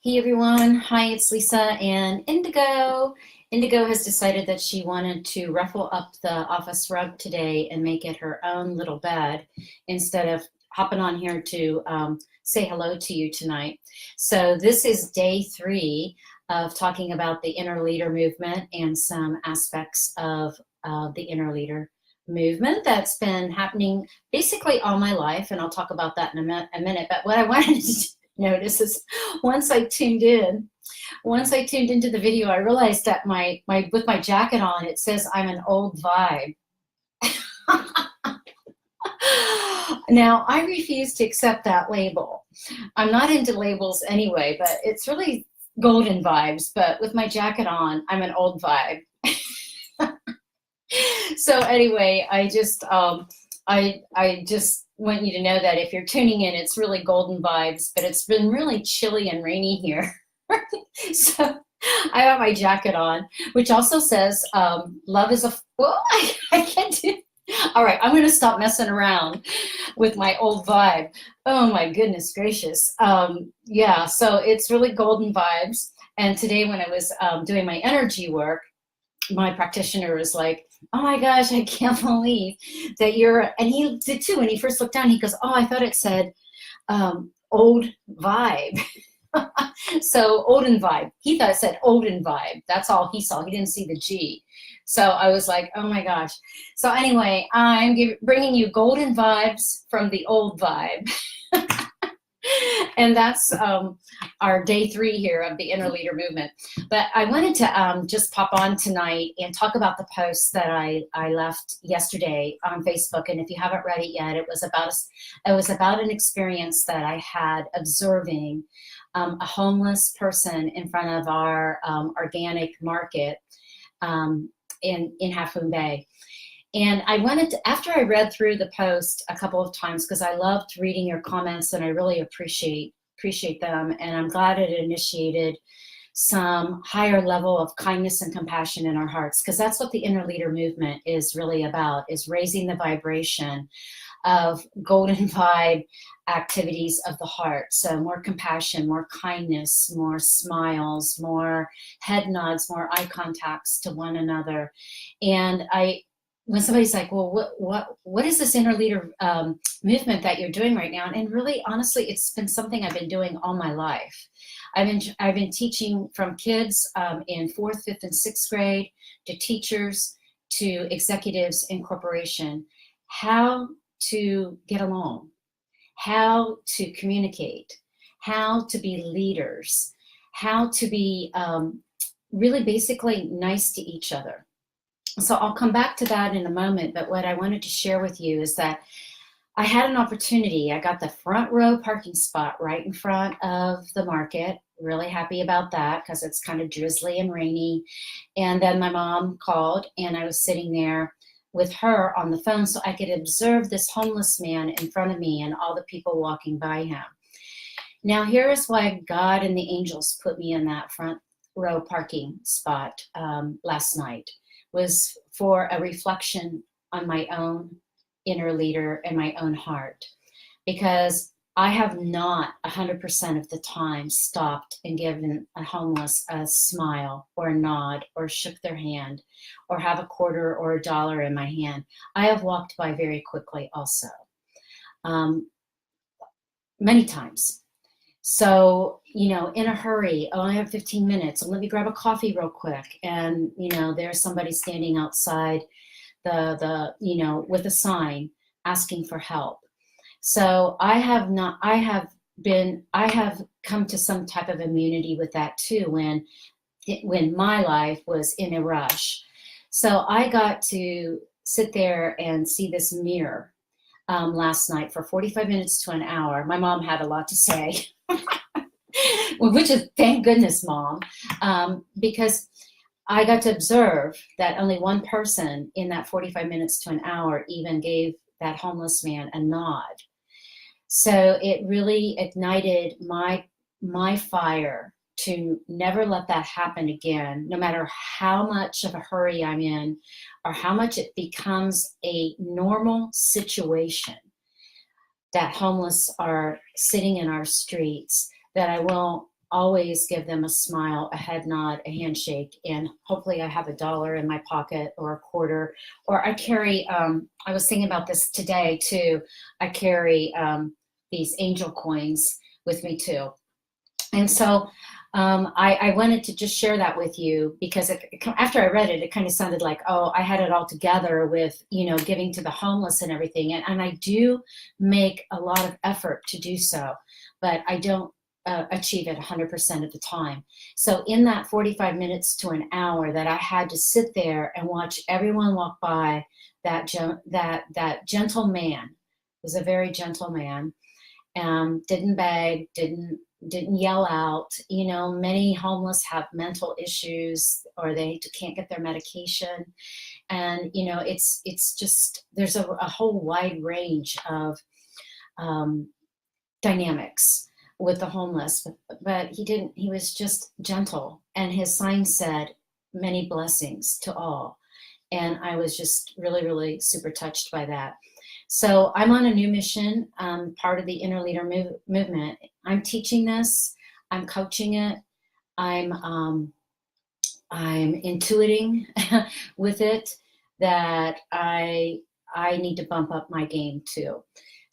Hey everyone, hi, it's Lisa and Indigo. Indigo has decided that she wanted to ruffle up the office rug today and make it her own little bed instead of hopping on here to say hello to you tonight. So this is day 3 of talking about the inner leader movement and some aspects of the inner leader movement that's been happening basically all my life, and I'll talk about that in a minute. But what I wanted to notice is once I tuned into the video, I realized that my with my jacket on, it says I'm an old vibe. Now, I refuse to accept that label. I'm not into labels anyway, but it's really golden vibes. But with my jacket on, I'm an old vibe. So anyway, I just want you to know that if you're tuning in, it's really golden vibes, but it's been really chilly and rainy here. So I have my jacket on, which also says, love is a, well, I can't do, all right, I'm going to stop messing around with my old vibe. Oh my goodness gracious. Yeah, so it's really golden vibes. And today when I was doing my energy work, my practitioner was like, oh my gosh, I can't believe that you're, and he did too. When he first looked down, he goes, oh, I thought it said old vibe. So Olden vibe. He thought it said Olden vibe. That's all he saw. He didn't see the G. So I was like, oh my gosh. So anyway, I'm bringing you golden vibes from the old vibe. And that's our day 3 here of the inner leader movement. But I wanted to just pop on tonight and talk about the post that I left yesterday on Facebook. And if you haven't read it yet, it was about an experience that I had observing a homeless person in front of our organic market in Half Moon Bay. And I wanted to, after I read through the post a couple of times, because I loved reading your comments and I really appreciate them. And I'm glad it initiated some higher level of kindness and compassion in our hearts, because that's what the inner leader movement is really about, is raising the vibration of golden vibe activities of the heart. So more compassion, more kindness, more smiles, more head nods, more eye contacts to one another. And when somebody's like, well, what is this inner leader movement that you're doing right now? And really, honestly, it's been something I've been doing all my life. I've been teaching from kids in 4th, 5th, and 6th grade to teachers, to executives in corporation, how to get along, how to communicate, how to be leaders, how to be really basically nice to each other. So I'll come back to that in a moment, but what I wanted to share with you is that I had an opportunity. I got the front row parking spot right in front of the market. Really happy about that because it's kind of drizzly and rainy. And then my mom called and I was sitting there with her on the phone so I could observe this homeless man in front of me and all the people walking by him. Now here is why God and the angels put me in that front row parking spot last night. Was for a reflection on my own inner leader and my own heart, because I have not 100% of the time stopped and given a homeless a smile or a nod or shook their hand or have a quarter or a dollar in my hand. I have walked by very quickly also, many times. So, in a hurry, oh, I have 15 minutes. Let me grab a coffee real quick. And, there's somebody standing outside with a sign asking for help. So I have come to some type of immunity with that too, when my life was in a rush. So I got to sit there and see this mirror last night for 45 minutes to an hour. My mom had a lot to say. Which is, thank goodness, Mom, because I got to observe that only one person in that 45 minutes to an hour even gave that homeless man a nod. So it really ignited my fire to never let that happen again, no matter how much of a hurry I'm in or how much it becomes a normal situation that homeless are sitting in our streets, that I always give them a smile, a head nod, a handshake, and hopefully I have $1 in my pocket or a quarter. Or I carry, I was thinking about this today too, I carry these angel coins with me too. And so I wanted to just share that with you because after I read it, it kind of sounded like, oh, I had it all together with, giving to the homeless and everything. And I do make a lot of effort to do so, but I don't achieve it 100% of the time. So in that 45 minutes to an hour that I had to sit there and watch everyone walk by, that gentle man was a very gentle man, didn't beg, didn't yell out. Many homeless have mental issues or they can't get their medication. And, it's just, there's a whole wide range of dynamics with the homeless, but he was just gentle. And his sign said, "Many blessings to all." And I was just really, really super touched by that. So I'm on a new mission, part of the Inner Leader movement. I'm teaching this, I'm coaching it, I'm intuiting with it that I need to bump up my game too.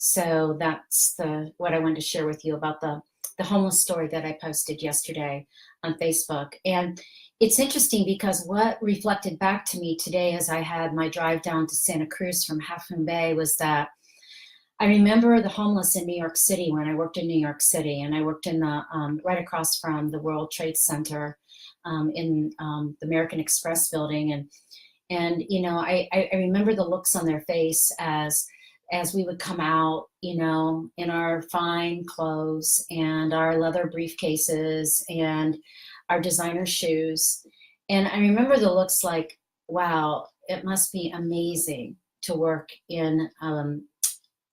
So that's what I wanted to share with you about the homeless story that I posted yesterday on Facebook. And it's interesting because what reflected back to me today as I had my drive down to Santa Cruz from Half Moon Bay was that I remember the homeless in New York City when I worked in New York City, and I worked in the right across from the World Trade Center in the American Express building, and I remember the looks on their face as we would come out, in our fine clothes and our leather briefcases and our designer shoes. And I remember the looks like, wow, it must be amazing to work in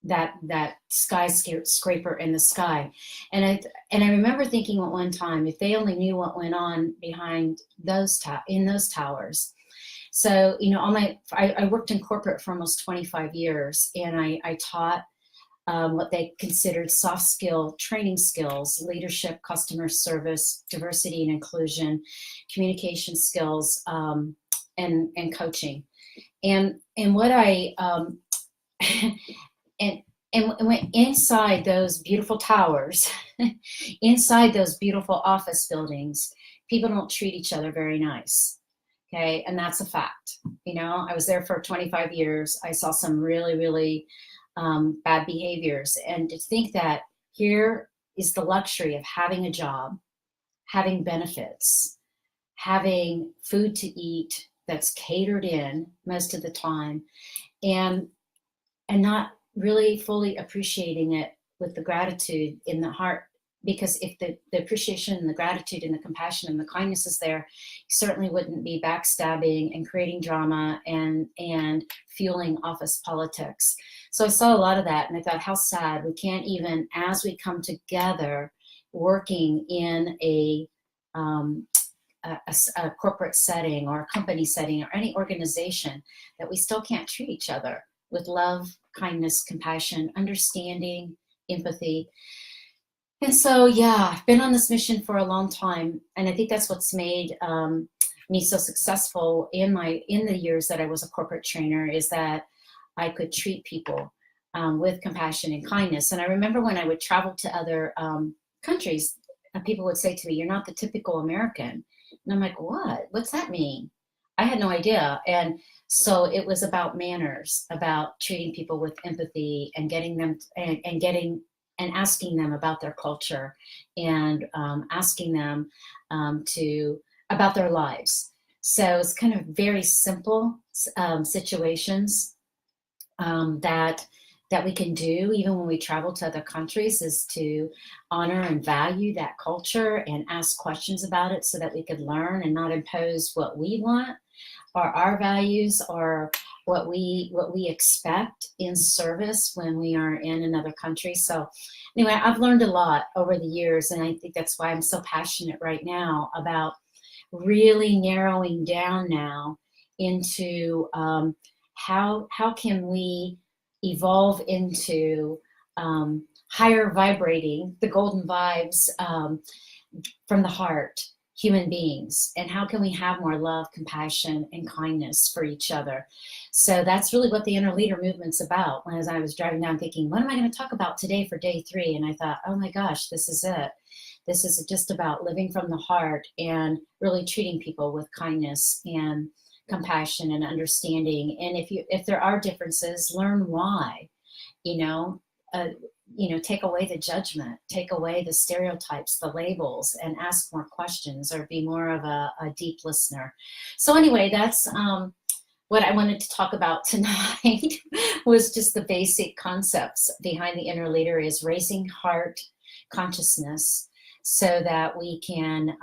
that skyscraper in the sky. And I remember thinking at one time, if they only knew what went on behind in those towers. So, I worked in corporate for almost 25 years, and I taught what they considered soft skill training skills: leadership, customer service, diversity and inclusion, communication skills, and coaching. And what I and when inside those beautiful towers, inside those beautiful office buildings, people don't treat each other very nice. Okay, and that's a fact. I was there for 25 years. I saw some really, really bad behaviors. And to think that here is the luxury of having a job, having benefits, having food to eat that's catered in most of the time, and not really fully appreciating it with the gratitude in the heart. Because if the appreciation and the gratitude and the compassion and the kindness is there, you certainly wouldn't be backstabbing and creating drama and fueling office politics. So I saw a lot of that, and I thought, how sad. We can't even, as we come together working in a corporate setting or a company setting or any organization, that we still can't treat each other with love, kindness, compassion, understanding, empathy. And so, yeah, I've been on this mission for a long time, and I think that's what's made me so successful in the years that I was a corporate trainer, is that I could treat people with compassion and kindness. And I remember when I would travel to other countries, people would say to me, "You're not the typical American." And I'm like, "What? What's that mean?" I had no idea. And so it was about manners, about treating people with empathy and getting them and asking them about their culture, and asking them about their lives. So it's kind of very simple situations that we can do even when we travel to other countries, is to honor and value that culture and ask questions about it so that we could learn and not impose what we want or our values or what we expect in service when we are in another country. So anyway, I've learned a lot over the years, and I think that's why I'm so passionate right now about really narrowing down now into how can we evolve into higher vibrating, the golden vibes, from the heart human beings, and how can we have more love, compassion, and kindness for each other. So that's really what the inner leader movement's about. As I was driving down thinking, what am I going to talk about today for day 3? And I thought, oh my gosh, this is it. This is just about living from the heart and really treating people with kindness and compassion and understanding. And if there are differences, learn why. you know, uh, take away the judgment, take away the stereotypes, the labels, and ask more questions, or be more of a deep listener. So anyway, that's what I wanted to talk about tonight was just the basic concepts behind the inner leader is raising heart consciousness so that we can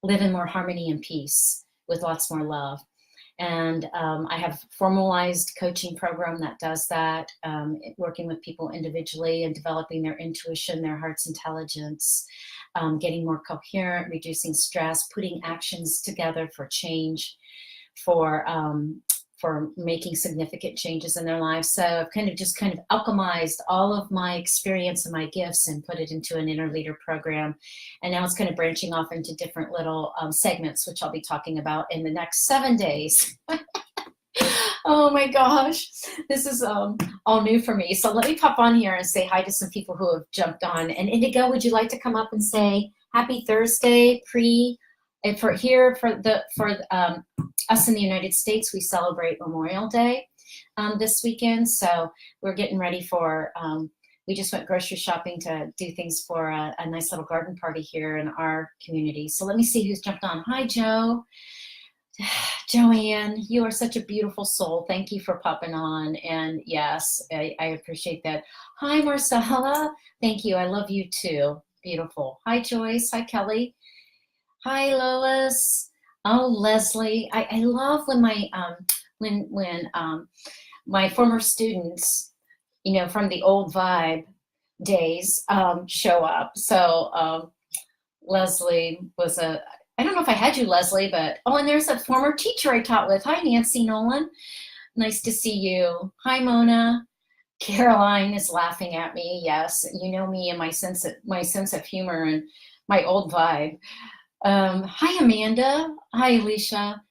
live in more harmony and peace with lots more love. And I have formalized coaching program that does that, working with people individually and developing their intuition, their heart's intelligence, getting more coherent, reducing stress, putting actions together for change, for making significant changes in their lives. So I've kind of alchemized all of my experience and my gifts and put it into an inner leader program. And now it's kind of branching off into different little segments, which I'll be talking about in the next 7 days. Oh my gosh, this is all new for me. So let me pop on here and say hi to some people who have jumped on. And Indigo, would you like to come up and say happy Thursday for us in the United States, we celebrate Memorial Day this weekend. So we're getting ready for, we just went grocery shopping to do things for a nice little garden party here in our community. So let me see who's jumped on. Hi, Joe. Joanne, you are such a beautiful soul. Thank you for popping on. And yes, I appreciate that. Hi, Marcella. Thank you. I love you too. Beautiful. Hi, Joyce. Hi, Kelly. Hi, Lois. Oh, Leslie. I love when my former students, from the old Vibe days show up. So Leslie was I don't know if I had you, Leslie, but, and there's a former teacher I taught with. Hi, Nancy Nolan. Nice to see you. Hi, Mona. Caroline is laughing at me. Yes, you know me and my sense of humor and my old Vibe. Hi, Amanda. Hi, Alicia.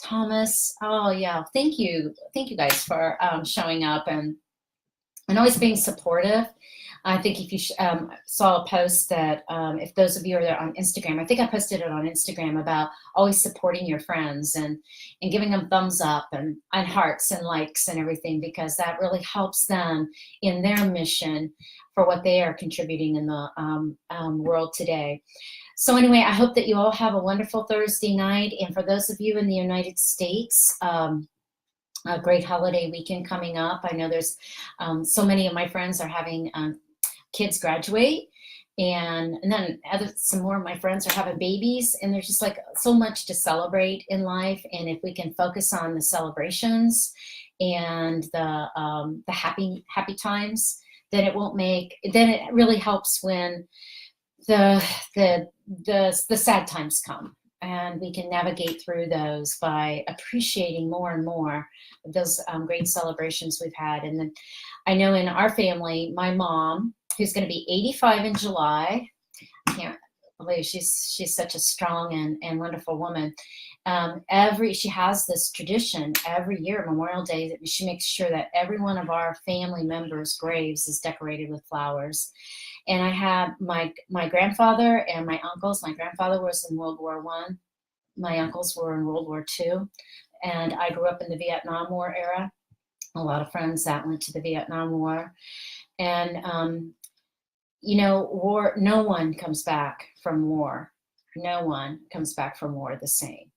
Thomas. Oh, yeah. Thank you. Thank you guys for showing up and always being supportive. I think if you saw a post that if those of you are there on Instagram, I think I posted it on Instagram about always supporting your friends and giving them thumbs up and hearts and likes and everything, because that really helps them in their mission for what they are contributing in the world today. So anyway, I hope that you all have a wonderful Thursday night. And for those of you in the United States, a great holiday weekend coming up. I know there's so many of my friends are having kids graduate, and then some more of my friends are having babies, and there's just like so much to celebrate in life. And if we can focus on the celebrations and the happy times, then it really helps when the sad times come, and we can navigate through those by appreciating more and more of those great celebrations we've had. And then I know in our family, my mom, who's going to be 85 in July, I can't believe she's such a strong and wonderful woman. She has this tradition every year, Memorial Day, that she makes sure that every one of our family members' graves is decorated with flowers. And I have my grandfather and my uncles. My grandfather was in World War I. My uncles were in World War II. And I grew up in the Vietnam War era. A lot of friends that went to the Vietnam War. And, war, no one comes back from war. No one comes back from war the same.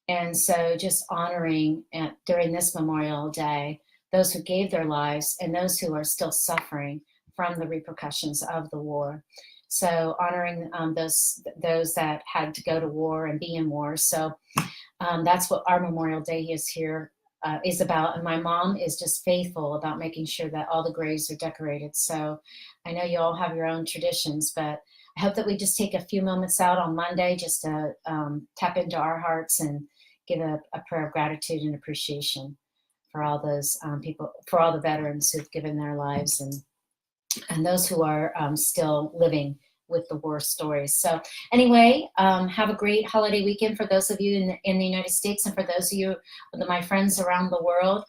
And so just honoring during this Memorial Day, those who gave their lives and those who are still suffering from the repercussions of the war. So honoring those that had to go to war and be in war. So that's what our Memorial Day is about. And my mom is just faithful about making sure that all the graves are decorated. So I know you all have your own traditions, but I hope that we just take a few moments out on Monday just to tap into our hearts and give a prayer of gratitude and appreciation for all those people, for all the veterans who've given their lives and those who are still living with the war stories. So anyway, have a great holiday weekend for those of you in the United States, and for those of you, my friends around the world.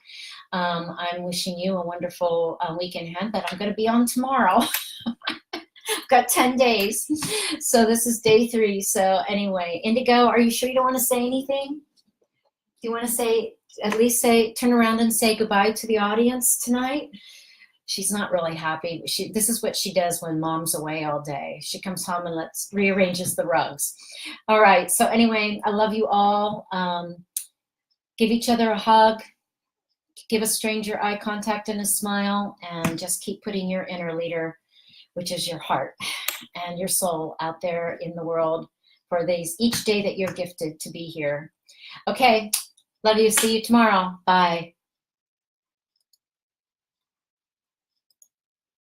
I'm wishing you a wonderful weekend ahead, but I'm going to be on tomorrow. Got 10 days. So this is day 3. So anyway, Indigo, are you sure you don't want to say anything? Do you want to say, at least turn around and say goodbye to the audience tonight? She's not really happy. This is what she does when mom's away all day. She comes home and rearranges the rugs. All right. So anyway, I love you all. Give each other a hug. Give a stranger eye contact and a smile, and just keep putting your inner leader, which is your heart and your soul, out there in the world for each day that you're gifted to be here. Okay. Love you. See you tomorrow. Bye.